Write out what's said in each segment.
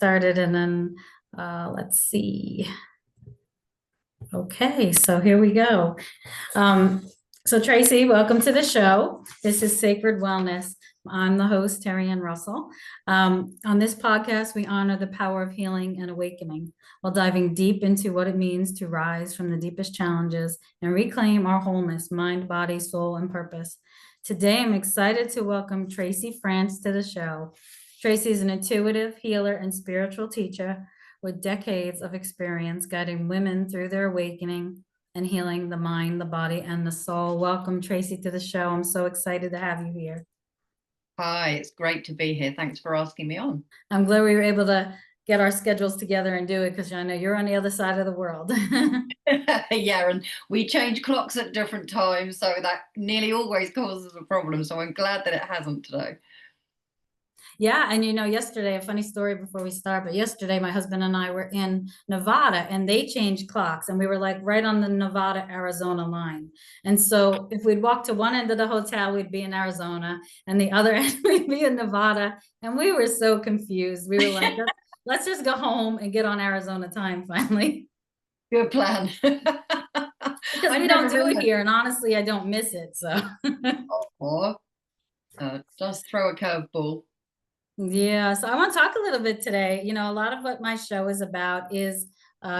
started and then let's see. Okay, so here we go. Um, so Tracy, welcome to the show. This is Sacred Wellness. I'm the host, Terry Ann Russell. On this podcast, we honor the power of healing and awakening while diving deep into what it means to rise from the deepest challenges and reclaim our wholeness, mind, body, soul, and purpose. Today, I'm excited to welcome Tracy Fance to the show. Tracy is an intuitive healer and spiritual teacher with decades of experience guiding women through their awakening and healing the mind, the body, and the soul. Welcome, Tracy, to the show. I'm so excited to have you here. Hi, it's great to be here. Thanks for asking me on. I'm glad we were able to get our schedules together and do it because I know you're on the other side of the world. Yeah, and we change clocks at different times, so that nearly always causes a problem. So I'm glad that it hasn't today. Yeah, and yesterday, a funny story before we start, but yesterday my husband and I were in Nevada and they changed clocks and we were like right on the Nevada-Arizona line. And so if we'd walk to one end of the hotel, we'd be in Arizona and the other end we'd be in Nevada. And we were so confused. We were like, let's just go home and get on Arizona time finally. Good plan. Because I've we don't never do been it there. here. And honestly, I don't miss it. So Or just throw a curveball. yeah, so I want to talk a little bit today. A lot of what my show is about is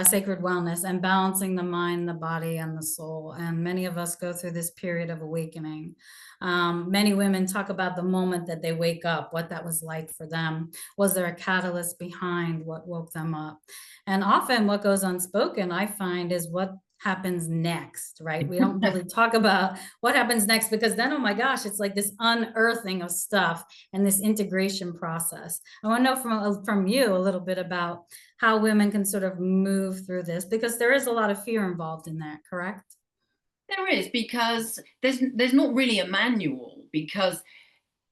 sacred wellness and balancing the mind, the body, and the soul. And many of us go through this period of awakening. Many women talk about the moment that they wake up, what that was like for them. Was there a catalyst behind what woke them up? And often what goes unspoken, I find, is what happens next, right? We don't really talk about what happens next because then, oh my gosh, it's like this unearthing of stuff and this integration process. I want to know from you a little bit about how women can sort of move through this because there is a lot of fear involved in that, correct? There is, because there's not really a manual, because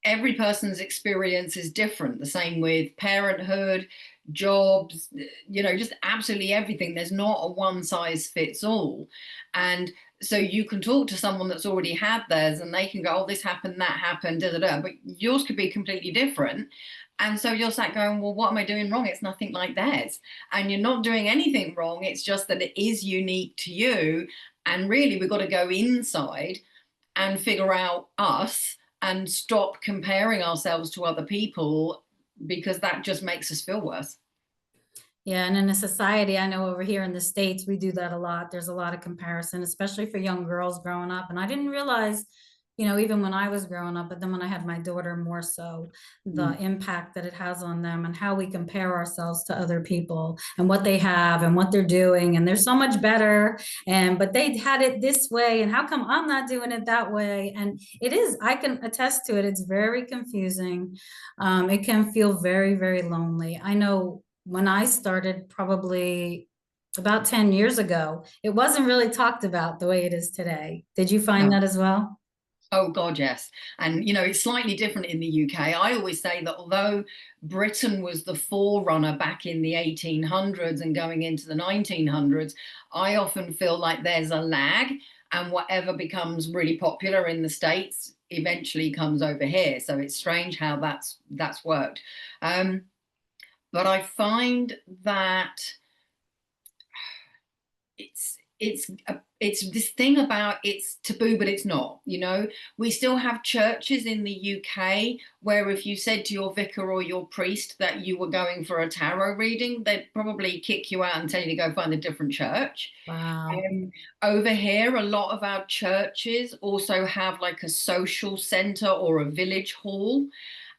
every person's experience is different. The same with parenthood, jobs, just absolutely everything. There's not a one size fits all. And so you can talk to someone that's already had theirs and they can go, oh, this happened, that happened, da, da, da. But yours could be completely different. And so you're sat going, well, what am I doing wrong? It's nothing like theirs. And you're not doing anything wrong. It's just that it is unique to you. And really, we've got to go inside and figure out us and stop comparing ourselves to other people, because that just makes us feel worse. Yeah, and in a society, I know over here in the States, we do that a lot. There's a lot of comparison, especially for young girls growing up. And I didn't realize, even when I was growing up, but then when I had my daughter, more so the Mm. impact that it has on them and how we compare ourselves to other people and what they have and what they're doing. And they're so much better. But they had it this way. And how come I'm not doing it that way? And it is, I can attest to it. It's very confusing. It can feel very, very lonely. I know when I started probably about 10 years ago, it wasn't really talked about the way it is today. Did you find No. that as well? Oh God, yes. And it's slightly different in the UK. I always say that although Britain was the forerunner back in the 1800s and going into the 1900s, I often feel like there's a lag, and whatever becomes really popular in the States eventually comes over here. So it's strange how that's worked. Um, but I find that it's this thing about it's taboo, but it's not. We still have churches in the UK where if you said to your vicar or your priest that you were going for a tarot reading, they'd probably kick you out and tell you to go find a different church. Wow. Over here, a lot of our churches also have like a social center or a village hall.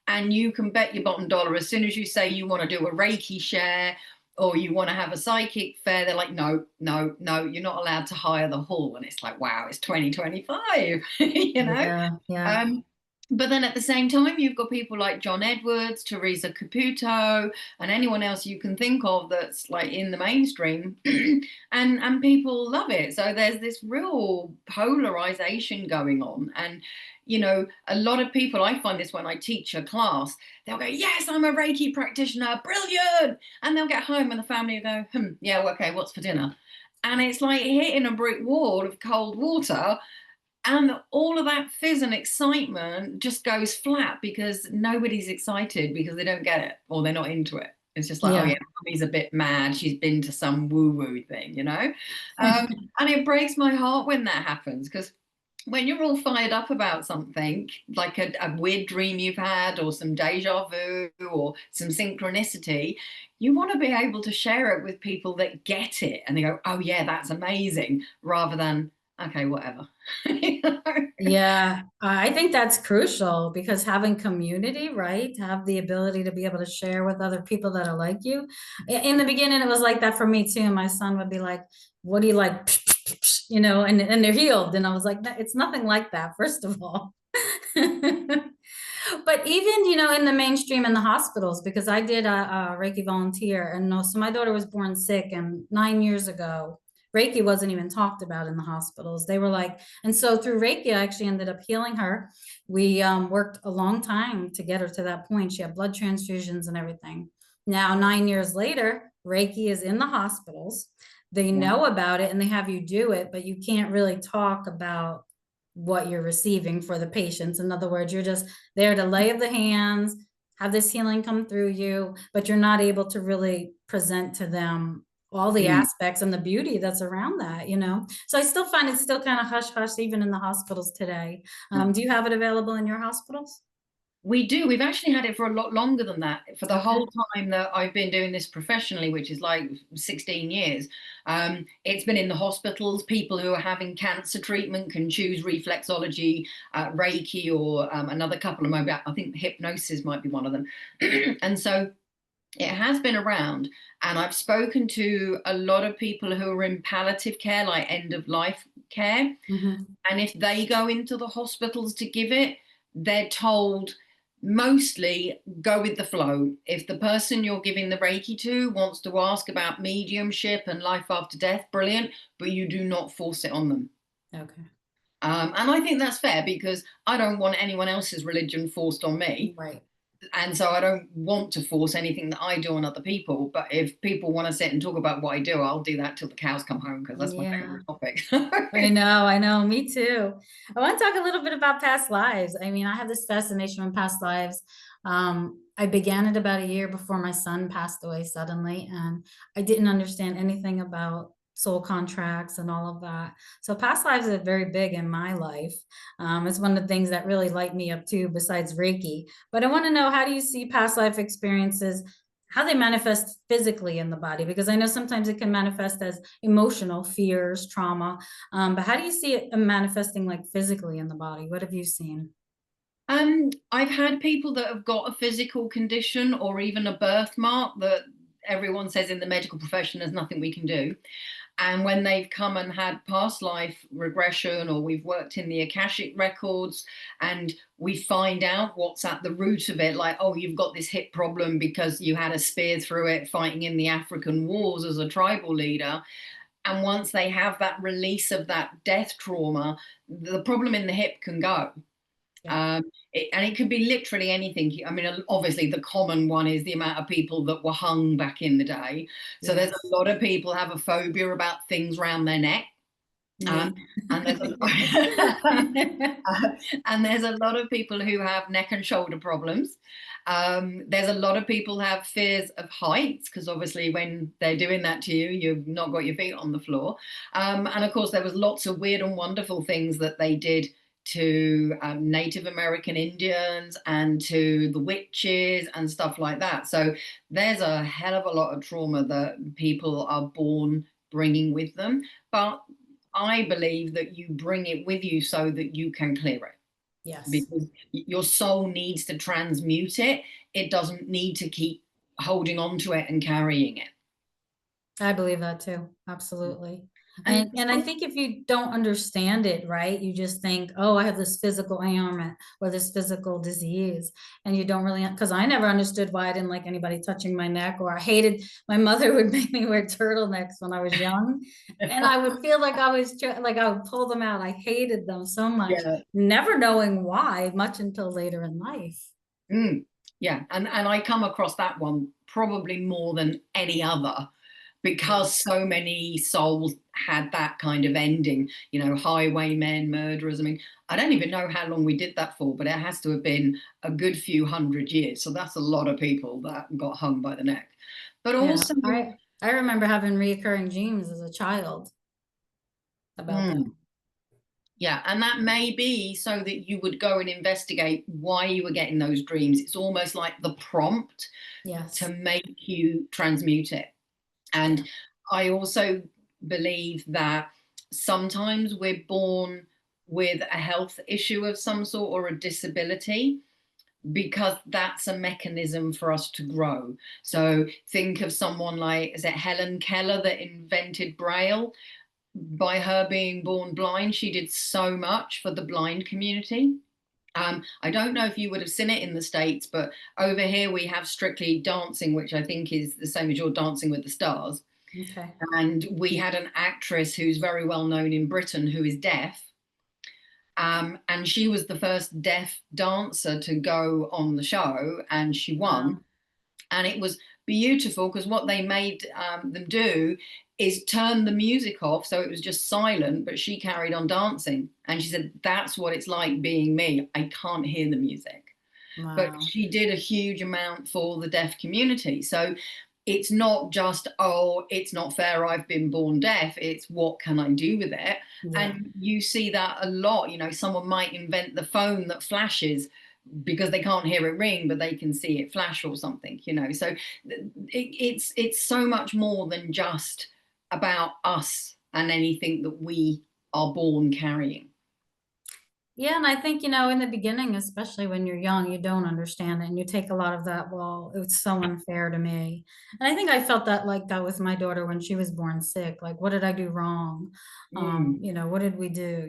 And you can bet your bottom dollar, as soon as you say you want to do a Reiki share or you want to have a psychic fair, they're like, no, no, no, you're not allowed to hire the hall. And it's like, wow, it's 2025, Yeah, yeah. Um, but then at the same time, you've got people like John Edwards, Teresa Caputo, and anyone else you can think of that's like in the mainstream, and people love it. So there's this real polarization going on. And a lot of people, I find this when I teach a class, they'll go, yes, I'm a Reiki practitioner, brilliant. And they'll get home and the family will go, yeah, well, okay, what's for dinner? And it's like hitting a brick wall of cold water. And all of that fizz and excitement just goes flat because nobody's excited because they don't get it or they're not into it. It's just like, oh Yeah. yeah, mommy's a bit mad. She's been to some woo-woo thing, you know? And it breaks my heart when that happens, because when you're all fired up about something, like a weird dream you've had, or some deja vu, or some synchronicity, you want to be able to share it with people that get it and they go, oh yeah, that's amazing, rather than, okay, whatever. You know? Yeah, I think that's crucial because having community, right? To have the ability to be able to share with other people that are like you. In the beginning, it was like that for me too. My son would be like, "What do you like?" You know, and they're healed. And I was like, It's nothing like that, first of all." But even, in the mainstream in the hospitals, because I did a Reiki volunteer, and no, so my daughter was born sick, and 9 years ago, Reiki wasn't even talked about in the hospitals. They were like, and so through Reiki, I actually ended up healing her. We worked a long time to get her to that point. She had blood transfusions and everything. Now, 9 years later, Reiki is in the hospitals. They Yeah. know about it and they have you do it, but you can't really talk about what you're receiving for the patients. In other words, you're just there to lay of the hands, have this healing come through you, but you're not able to really present to them all the Mm. aspects and the beauty that's around that. So I still find it's still kind of hush hush even in the hospitals today. Do you have it available in your hospitals? We do. We've actually had it for a lot longer than that. For the Okay. whole time that I've been doing this professionally, which is like 16 years, it's been in the hospitals. People who are having cancer treatment can choose reflexology, Reiki, or another couple of mobile. I think hypnosis might be one of them. And so it has been around. And I've spoken to a lot of people who are in palliative care, like end of life care. Mhm. And if they go into the hospitals to give it, they're told mostly go with the flow. If the person you're giving the Reiki to wants to ask about mediumship and life after death, brilliant, but you do not force it on them. Okay. And I think that's fair, because I don't want anyone else's religion forced on me. Right. And so I don't want to force anything that I do on other people. But if people want to sit and talk about what I do, I'll do that till the cows come home, because that's my Yeah. favorite topic. I know, me too. I want to talk a little bit about past lives. I mean, I have this fascination with past lives. I began it about a year before my son passed away suddenly, and I didn't understand anything about soul contracts and all of that. So, past lives are very big in my life. It's one of the things that really light me up too, besides Reiki. But I want to know, how do you see past life experiences, how they manifest physically in the body? Because I know sometimes it can manifest as emotional fears, trauma. But how do you see it manifesting like physically in the body? What have you seen? I've had people that have got a physical condition or even a birthmark that everyone says in the medical profession there's nothing we can do. And when they've come and had past life regression, or we've worked in the Akashic records and we find out what's at the root of it, like, oh, you've got this hip problem because you had a spear through it fighting in the African wars as a tribal leader. And once they have that release of that death trauma, the problem in the hip can go. Yeah. And it could be literally anything. I mean, obviously, the common one is the amount of people that were hung back in the day. So there's a Yes. lot of people have a phobia about things around their neck. Um, Me. and there's a and there's a lot of people who have neck and shoulder problems. There's a lot of people have fears of heights, because obviously when they're doing that to you, you've not got your feet on the floor. And of course, there was lots of weird and wonderful things that they did to Native American Indians and to the witches and stuff like that. So there's a hell of a lot of trauma that people are born bringing with them. But I believe that you bring it with you so that you can clear it, Yes. because your soul needs to transmute it. It doesn't need to keep holding on to it and carrying it. I believe that too. Absolutely. And And and I think if you don't understand it, right, you just think, oh, I have this physical ailment or this physical disease. And you don't really, because I never understood why I didn't like anybody touching my neck, or I hated, my mother would make me wear turtlenecks when I was young. And I would feel like like I would pull them out. I hated them so much, yeah, never knowing why, much until later in life. yeah, and I come across that one probably more than any other. because so many souls had that kind of ending, highwaymen, murderers. I mean, I don't even know how long we did that for, but it has to have been a good few hundred years. So that's a lot of people that got hung by the neck. But Yeah, also, I remember having recurring dreams as a child about that. mm, yeah, and that may be so that you would go and investigate why you were getting those dreams. It's almost like the prompt to Yes. make you transmute it. Yeah. And I also believe that sometimes we're born with a health issue of some sort or a disability, because that's a mechanism for us to grow. So think of someone like, is it Helen Keller that invented Braille? By her being born blind, she did so much for the blind community. I don't know if you would have seen it in the States, but over here we have Strictly Dancing, which I think is the same as your Dancing with the Stars. Okay. And we had an actress who's very well known in Britain who is deaf. And she was the first deaf dancer to go on the show, and she won. Wow. And it was beautiful because what they made them do is turn the music off, so it was just silent, but she carried on dancing. And she said, that's what it's like being me. I can't hear the music. But Wow. she did a huge amount for the deaf community. So it's not just, oh, it's not fair, I've been born deaf. It's what can I do with it? Yeah. And you see that a lot. Someone might invent the phone that flashes because they can't hear it ring, but they can see it flash or something. So it's so much more than just about us and anything that we are born carrying. Yeah, and I think, in the beginning, especially when you're young, you don't understand it, and you take a lot of that, well, it's so unfair to me. And I think I felt that like that with my daughter when she was born sick. Like, what did I do wrong? Mm, What did we do?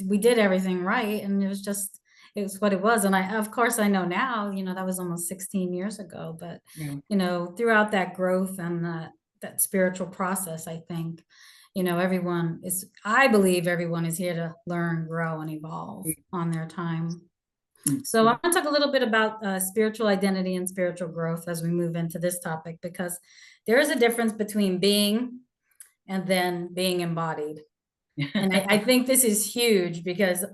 We did everything right, and it was what it was. And of course I know now, that was almost 16 years ago, but yeah. throughout that growth and that spiritual process, I think I believe everyone is here to learn, grow, and evolve on their time. Mm, So I mm. want to talk a little bit about spiritual identity and spiritual growth as we move into this topic, because there is a difference between being and then being embodied. And I think this is huge because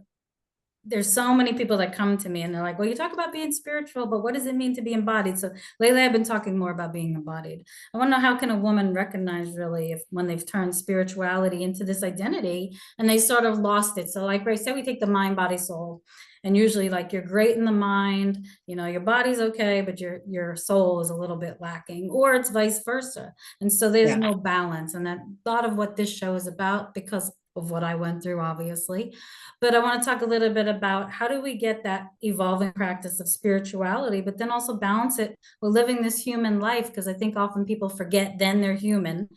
there's so many people that come to me and they're like, well, you talk about being spiritual, but what does it mean to be embodied? So lately I've been talking more about being embodied. I want to know, how can a woman recognize really if when they've turned spirituality into this identity and they sort of lost it? So like Ray said, we take the mind, body, soul. And usually like you're great in the mind, your body's okay, but your soul is a little bit lacking, or it's vice versa. And so there's Yeah. no balance. And that a lot of what this show is about, because of what I went through, obviously. But I want to talk a little bit about how do we get that evolving practice of spirituality, but then also balance it with living this human life. Because I think often people forget then they're human.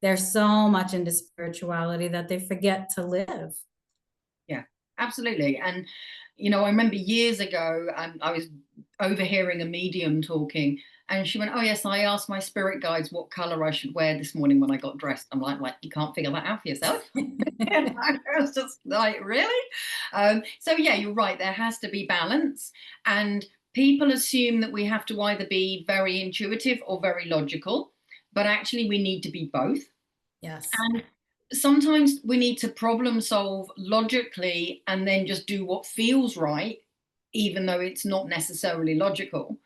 They're so much into spirituality that they forget to live. Yeah, absolutely. And, I remember years ago, I was overhearing a medium talking, and she went, oh, yes, I asked my spirit guides what color I should wear this morning when I got dressed. I'm like, you can't figure that out for yourself. And I was just like, really? So, yeah, you're right. There has to be balance. And people assume that we have to either be very intuitive or very logical, but actually, we need to be both. Yes. And sometimes we need to problem solve logically and then just do what feels right, even though it's not necessarily logical.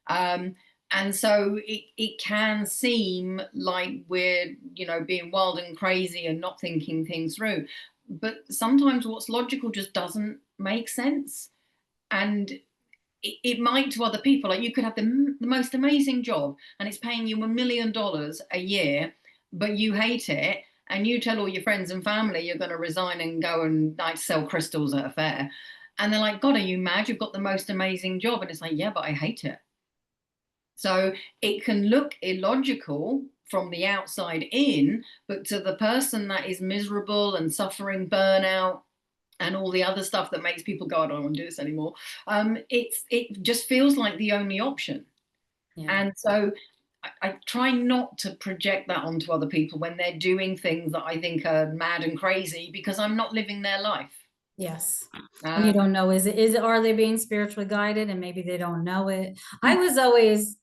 Um, and so it can seem like we're, being wild and crazy and not thinking things through. But sometimes what's logical just doesn't make sense. And it might to other people. Like, you could have the most amazing job and it's paying you $1 million a year, but you hate it, and you tell all your friends and family you're going to resign and go and like sell crystals at a fair, and they're like, God, are you mad? You've got the most amazing job. And it's like, yeah, but I hate it. So it can look illogical from the outside in, but to the person that is miserable and suffering burnout and all the other stuff that makes people go, I don't want to do this anymore. It just feels like the only option. Yeah. And so I try not to project that onto other people when they're doing things that I think are mad and crazy, because I'm not living their life. Yes. And you Um, don't know, are they being spiritually guided? And maybe they don't know it. I was always,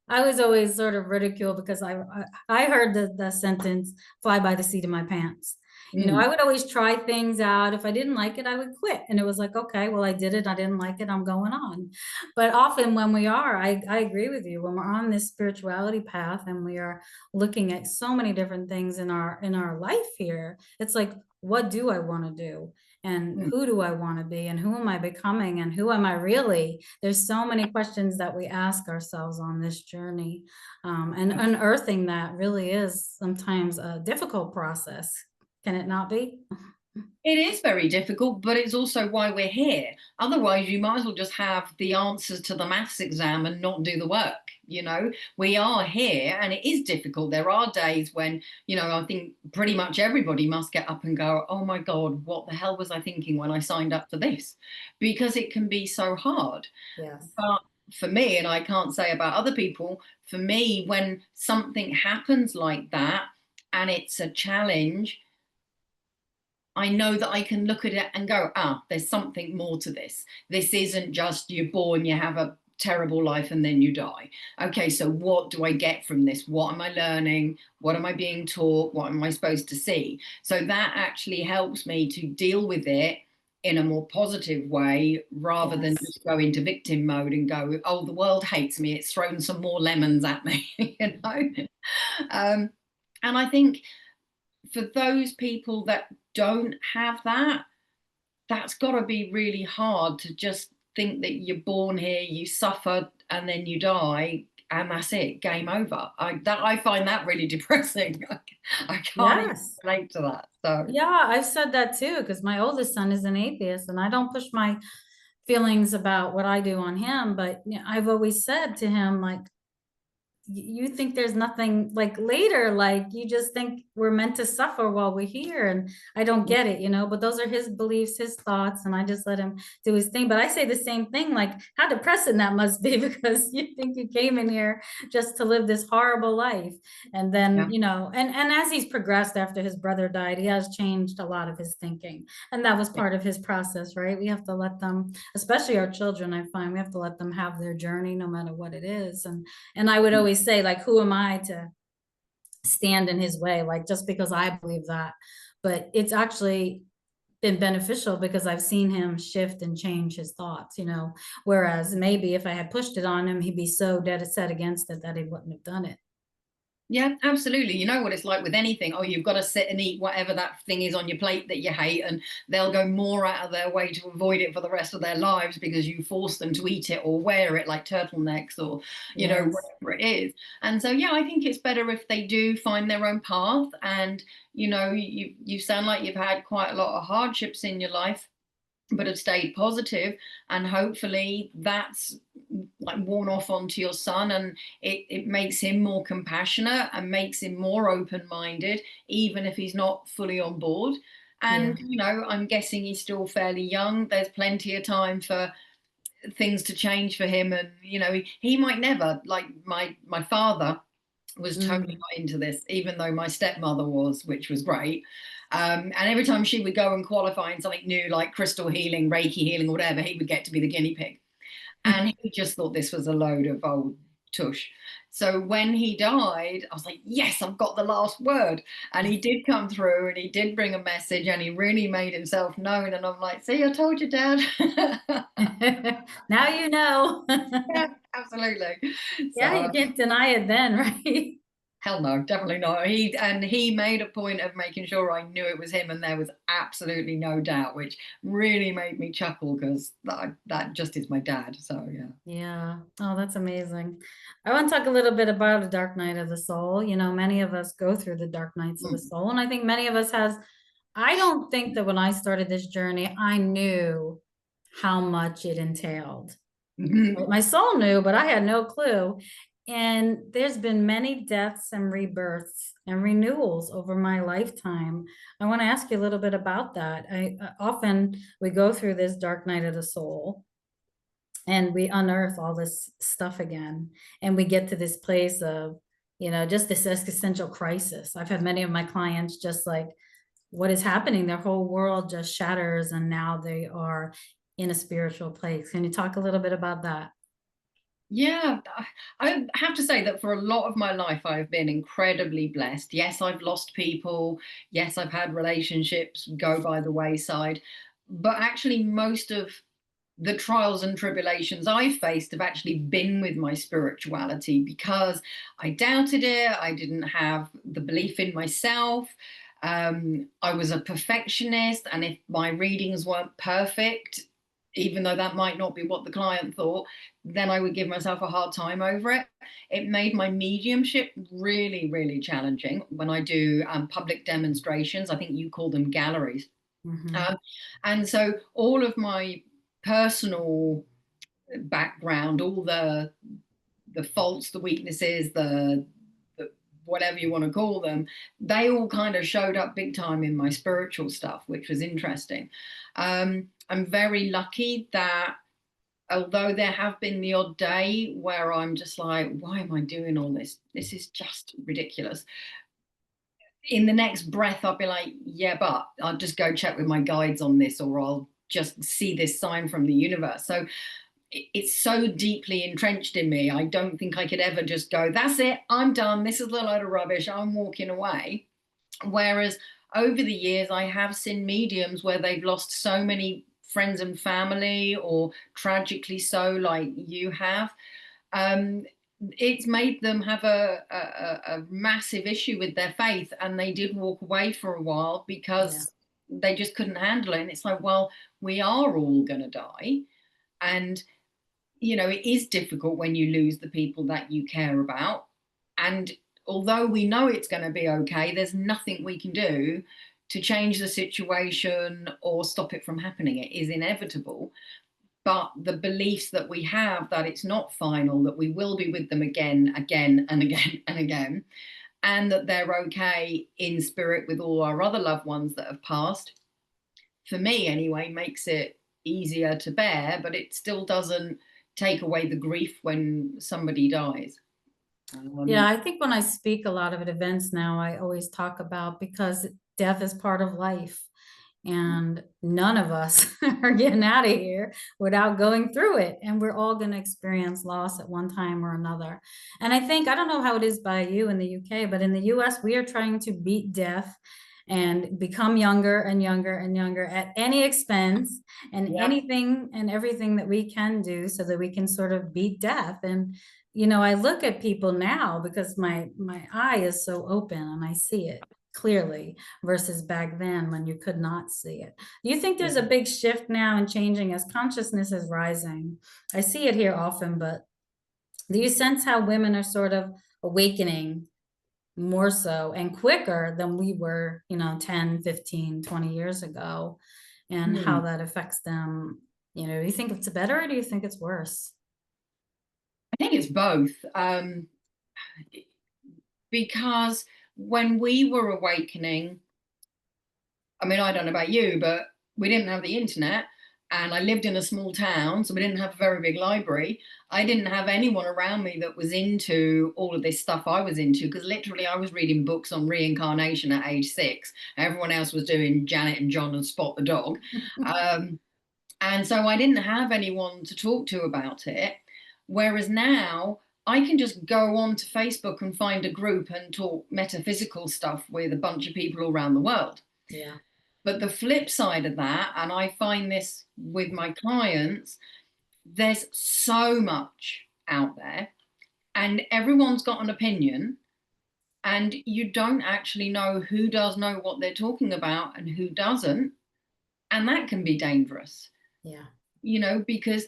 I was always sort of ridiculed because I heard the sentence "fly by the seat of my pants." You know, I Mm, would always try things out. If I didn't like it, I would quit, and it was like, okay, well, I did it. I didn't like it. I'm going on. But often when we are, I agree with you. When we're on this spirituality path and we are looking at so many different things in our life here, it's like, what do I want to do? And mm, who do I want to be? And who am I becoming? And who am I really? There's so many questions that we ask ourselves on this journey. And unearthing that really is sometimes a difficult process. Can it not be? It is very difficult, but it's also why we're here. Otherwise, you might as well just have the answers to the maths exam and not do the work. You know, we are here and it is difficult. There are days when, I think pretty much everybody must get up and go, oh my God, what the hell was I thinking when I signed up for this? Because it can be so hard. Yes. But for me, and I can't say about other people, for me, when something happens like that and it's a challenge, I know that I can look at it and go, there's something more to this. This isn't just you're born, you have a terrible life, and then you die. Okay, so what do I get from this? What am I learning? What am I being taught? What am I supposed to see? So that actually helps me to deal with it in a more positive way rather than Yes. just go into victim mode and go, oh, the world hates me. It's thrown some more lemons at me, you know? Um, and I think for those people that don't have that, that's got to be really hard to just think that you're born here, you suffer, and then you die, and that's it, game over. I find that really depressing. I can't even Yes. relate to that. So Yeah, I've said that too, because my oldest son is an atheist and I don't push my feelings about what I do on him. But I've always said to him, like, you think there's nothing like later, like you just think we're meant to suffer while we're here. And I don't get it, but those are his beliefs, his thoughts, and I just let him do his thing. But I say the same thing, like how depressing that must be because you think you came in here just to live this horrible life. And then, yeah, and as he's progressed after his brother died, he has changed a lot of his thinking. And that was yeah, part of his process, right? We have to let them, especially our children, I find we have to let them have their journey no matter what it is. And I would yeah. always say, like, who am I to stand in his way? Like, just because I believe that. But it's actually been beneficial because I've seen him shift and change his thoughts, Whereas maybe if I had pushed it on him, he'd be so dead set against it that he wouldn't have done it. Yeah, absolutely. You know what it's like with anything. Oh, you've got to sit and eat whatever that thing is on your plate that you hate, and they'll go more out of their way to avoid it for the rest of their lives because you force them to eat it or wear it like turtlenecks or, Yes. whatever it is. And so, yeah, I think it's better if they do find their own path. And, you sound like you've had quite a lot of hardships in your life but have stayed positive, and hopefully that's like worn off onto your son, and it makes him more compassionate and makes him more open-minded even if he's not fully on board. Yeah. And I'm guessing he's still fairly young. There's plenty of time for things to change for him, and he might never, like my father was totally Mm. not into this, even though my stepmother was, which was great. And every time she would go and qualify in something new, like crystal healing, Reiki healing, or whatever, he would get to be the guinea pig. And he just thought this was a load of old tush. So when he died, I was like, yes, I've got the last word. And he did come through and he did bring a message and he really made himself known. And I'm like, see, I told you, Dad. Now you know. Yeah, absolutely. Yeah, you So can't deny it then, right? hell no, definitely not. He made a point of making sure I knew it was him, and there was absolutely no doubt, which really made me chuckle because that just is my dad. So yeah. Yeah. Oh, that's amazing. I want to talk a little bit about a dark night of the soul. Many of us go through the dark nights of the Mm. soul, and I think many of us has. I don't think that when I started this journey, I knew how much it entailed. Mhm. Right? My soul knew, but I had no clue. And there's been many deaths and rebirths and renewals over my lifetime. I want to ask you a little bit about that. I often we go through this dark night of the soul and we unearth all this stuff again, and we get to this place of just this existential crisis. I've had many of my clients just like, what is happening, their whole world just shatters and now they are in a spiritual place. Can you talk a little bit about that? Yeah, I have to say that for a lot of my life, I've been incredibly blessed. Yes, I've lost people. Yes, I've had relationships go by the wayside. But actually, most of the trials and tribulations I've faced have actually been with my spirituality because I doubted it. I didn't have the belief in myself. I was a perfectionist, and if my readings weren't perfect, even though that might not be what the client thought, then I would give myself a hard time over it. It made my mediumship really, really challenging when I do public demonstrations. I think you call them galleries. Hmm. Um, and so all of my personal background, all the faults, the weaknesses, the whatever you want to call them, they all kind of showed up big time in my spiritual stuff, which was interesting. I'm very lucky that although there have been the odd day where I'm just like, why am I doing all this? This is just ridiculous. In the next breath, I'll be like, yeah, but I'll just go check with my guides on this, or I'll just see this sign from the universe. So it's so deeply entrenched in me. I don't think I could ever just go, that's it, I'm done. This is a load of rubbish. I'm walking away. Whereas over the years, I have seen mediums where they've lost so many friends and family, or tragically so, like you have. Um, it's made them have a massive issue with their faith, and they did walk away for a while Yeah. because they just couldn't handle it. And it's like, well, we are all going to die. And it is difficult when you lose the people that you care about. And although we know it's going to be okay, there's nothing we can do to change the situation or stop it from happening. It is inevitable. But the beliefs that we have that it's not final, that we will be with them again, again, and again, and again, and that they're okay in spirit with all our other loved ones that have passed, for me anyway, makes it easier to bear, but it still doesn't take away the grief when somebody dies. Yeah, Um, I think when I speak a lot of at events now, I always talk about because death is part of life. And none of us are getting out of here without going through it. And we're all going to experience loss at one time or another. And I think, I don't know how it is by you in the UK, but in the US, we are trying to beat death and become younger and younger and younger at any expense, and yeah. anything and everything that we can do so that we can sort of beat death. And I look at people now because my eye is so open and I see it clearly versus back then when you could not see it. Do you think there's a Yeah. big shift now and changing as consciousness is rising? I see it here often, but do you sense how women are sort of awakening more so and quicker than we were, 10, 15, 20 years ago, and how Hmm. that affects them? Do you think it's better or do you think it's worse? I think it's both. Because when we were awakening, I mean, I don't know about you, but we didn't have the internet, and I lived in a small town, so we didn't have a very big library. I didn't have anyone around me that was into all of this stuff I was into, because literally I was reading books on reincarnation at age 6. Everyone else was doing Janet and John and Spot the dog. Um, and so I didn't have anyone to talk to about it. Whereas now I can just go on to Facebook and find a group and talk metaphysical stuff with a bunch of people all around the world. Yeah. But the flip side of that, and I find this with my clients, there's so much out there, and everyone's got an opinion, and you don't actually know who does know what they're talking about and who doesn't. And that can be dangerous, Yeah. because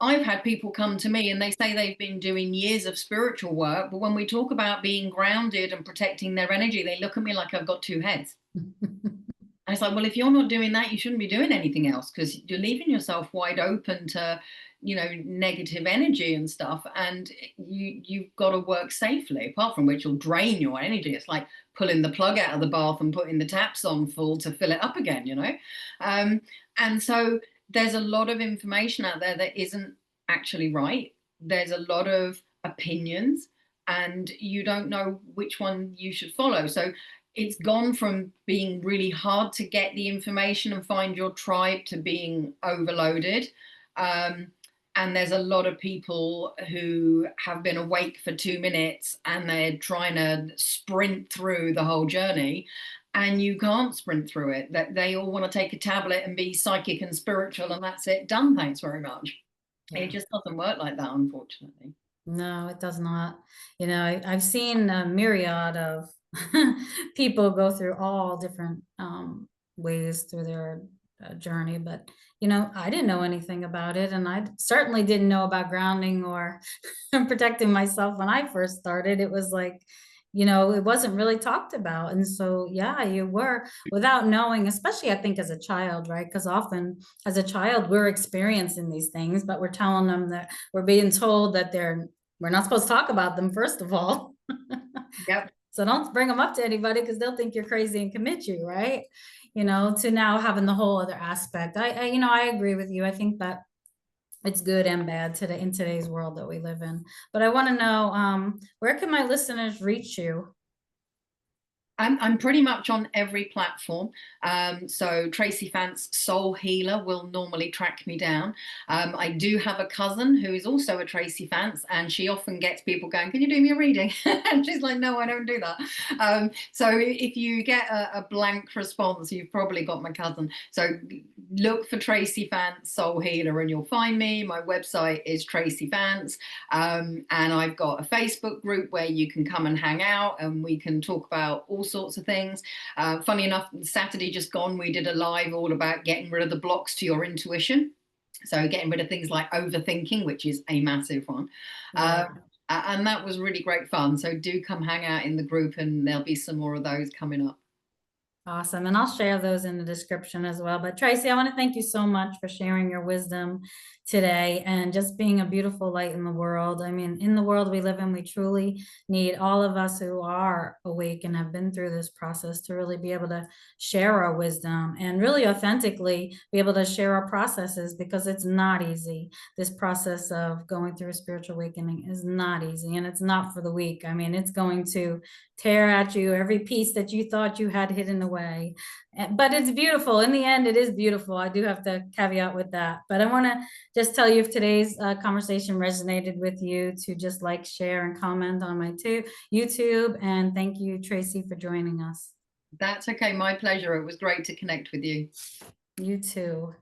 I've had people come to me and they say they've been doing years of spiritual work, but when we talk about being grounded and protecting their energy, they look at me like I've got two heads. And it's like, well, if you're not doing that, you shouldn't be doing anything else, because you're leaving yourself wide open to, negative energy and stuff. And you've got to work safely, apart from which you'll drain your energy. It's like pulling the plug out of the bath and putting the taps on full to fill it up again. Um, and so there's a lot of information out there that isn't actually right. There's a lot of opinions, and you don't know which one you should follow. So it's gone from being really hard to get the information and find your tribe to being overloaded. Um, And there's a lot of people who have been awake for 2 minutes and they're trying to sprint through the whole journey. And you can't sprint through it. That they all want to take a tablet and be psychic and spiritual, and that's it. Done. Thanks very much. It Yeah. just doesn't work like that, unfortunately. No, it does not. I've seen a myriad of people go through all different ways through their journey, but I didn't know anything about it, and I certainly didn't know about grounding or protecting myself when I first started. It was like, it wasn't really talked about, and so yeah, you were without knowing, especially I think as a child, right? Because often as a child we're experiencing these things, but we're telling them that we're being told that we're not supposed to talk about them, first of all. Yep. So don't bring them up to anybody because they'll think you're crazy and commit you, right? To now having the whole other aspect. I agree with you. I think that it's good and bad today in today's world that we live in. But I want to know, where can my listeners reach you? I'm pretty much on every platform. So Tracy Fance Soul Healer will normally track me down. I do have a cousin who is also a Tracy Fance, and she often gets people going, "Can you do me a reading?" And she's like, "No, I don't do that." So if you get a blank response, you've probably got my cousin. So look for Tracy Fance Soul Healer and you'll find me. My website is Tracy Fance. And I've got a Facebook group where you can come and hang out and we can talk about all sorts of things. Funny enough, Saturday just gone, we did a live all about getting rid of the blocks to your intuition. So getting rid of things like overthinking, which is a massive one. Yeah. And that was really great fun. So do come hang out in the group and there'll be some more of those coming up. Awesome. And I'll share those in the description as well. But Tracy, I want to thank you so much for sharing your wisdom today and just being a beautiful light in the world. I mean, in the world we live in, we truly need all of us who are awake and have been through this process to really be able to share our wisdom and really authentically be able to share our processes, because it's not easy. This process of going through a spiritual awakening is not easy, and it's not for the weak. I mean, it's going to tear at you every piece that you thought you had hidden away. But it's beautiful. In the end, it is beautiful. I do have to caveat with that. But I want to just tell you, if today's conversation resonated with you, to just like, share, and comment on my YouTube. And thank you, Tracy, for joining us. That's okay. My pleasure. It was great to connect with you. You too.